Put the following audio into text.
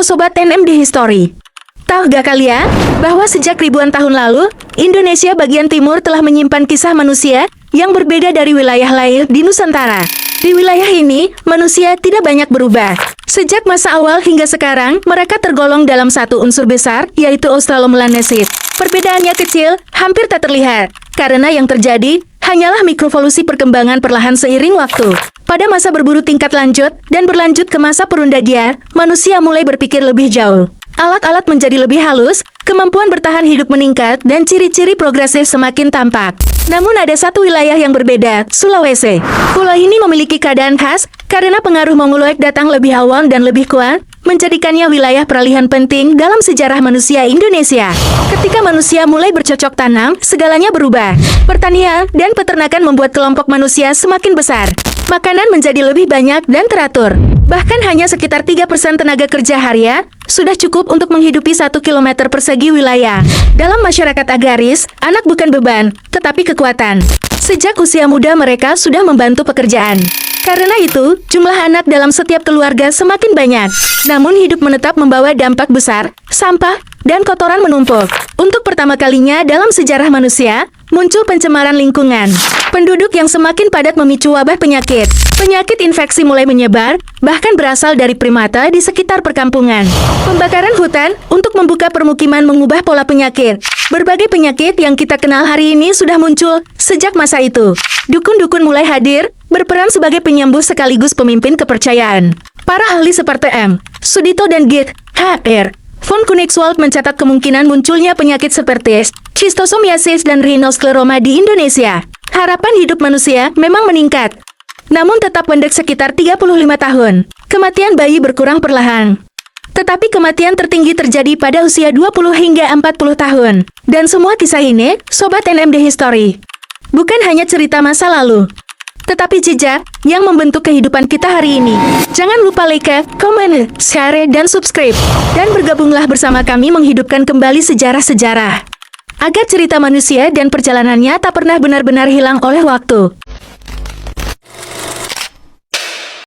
Sobat NMD History. Tahu gak kalian bahwa sejak ribuan tahun lalu, Indonesia bagian timur telah menyimpan kisah manusia yang berbeda dari wilayah lain di Nusantara. Di wilayah ini, manusia tidak banyak berubah. Sejak masa awal hingga sekarang, mereka tergolong dalam satu unsur besar, yaitu Australomelanesid. Perbedaannya kecil, hampir tak terlihat, karena yang terjadi hanyalah mikroevolusi perkembangan perlahan seiring waktu. Pada masa berburu tingkat lanjut dan berlanjut ke masa perundagian, manusia mulai berpikir lebih jauh. Alat-alat menjadi lebih halus, kemampuan bertahan hidup meningkat, dan ciri-ciri progresif semakin tampak. Namun ada satu wilayah yang berbeda, Sulawesi. Pulau ini memiliki keadaan khas karena pengaruh Mongoloid datang lebih awal dan lebih kuat, menjadikannya wilayah peralihan penting dalam sejarah manusia Indonesia. Ketika manusia mulai bercocok tanam, segalanya berubah. Pertanian dan peternakan membuat kelompok manusia semakin besar. Makanan menjadi lebih banyak dan teratur. Bahkan hanya sekitar 3% tenaga kerja harian sudah cukup untuk menghidupi 1 km persegi wilayah. Dalam masyarakat agraris, anak bukan beban, tetapi kekuatan. Sejak usia muda mereka sudah membantu pekerjaan. Karena itu, jumlah anak dalam setiap keluarga semakin banyak. Namun hidup menetap membawa dampak besar, sampah, dan kotoran menumpuk. Untuk pertama kalinya dalam sejarah manusia, muncul pencemaran lingkungan. Penduduk yang semakin padat memicu wabah penyakit. Penyakit infeksi mulai menyebar, bahkan berasal dari primata di sekitar perkampungan. Pembakaran hutan untuk membuka permukiman mengubah pola penyakit. Berbagai penyakit yang kita kenal hari ini sudah muncul sejak masa itu. Dukun-dukun mulai hadir, berperan sebagai penyembuh sekaligus pemimpin kepercayaan. Para ahli seperti M. Sudito dan Git. H.R. von Koenigswald mencatat kemungkinan munculnya penyakit seperti schistosomiasis dan rhinoskleroma di Indonesia. Harapan hidup manusia memang meningkat, namun tetap pendek sekitar 35 tahun. Kematian bayi berkurang perlahan. Tetapi kematian tertinggi terjadi pada usia 20 hingga 40 tahun. Dan semua kisah ini, Sobat NMD History, bukan hanya cerita masa lalu, tetapi jejak yang membentuk kehidupan kita hari ini. Jangan lupa like, komen, share, dan subscribe. Dan bergabunglah bersama kami menghidupkan kembali sejarah-sejarah, agar cerita manusia dan perjalanannya tak pernah benar-benar hilang oleh waktu.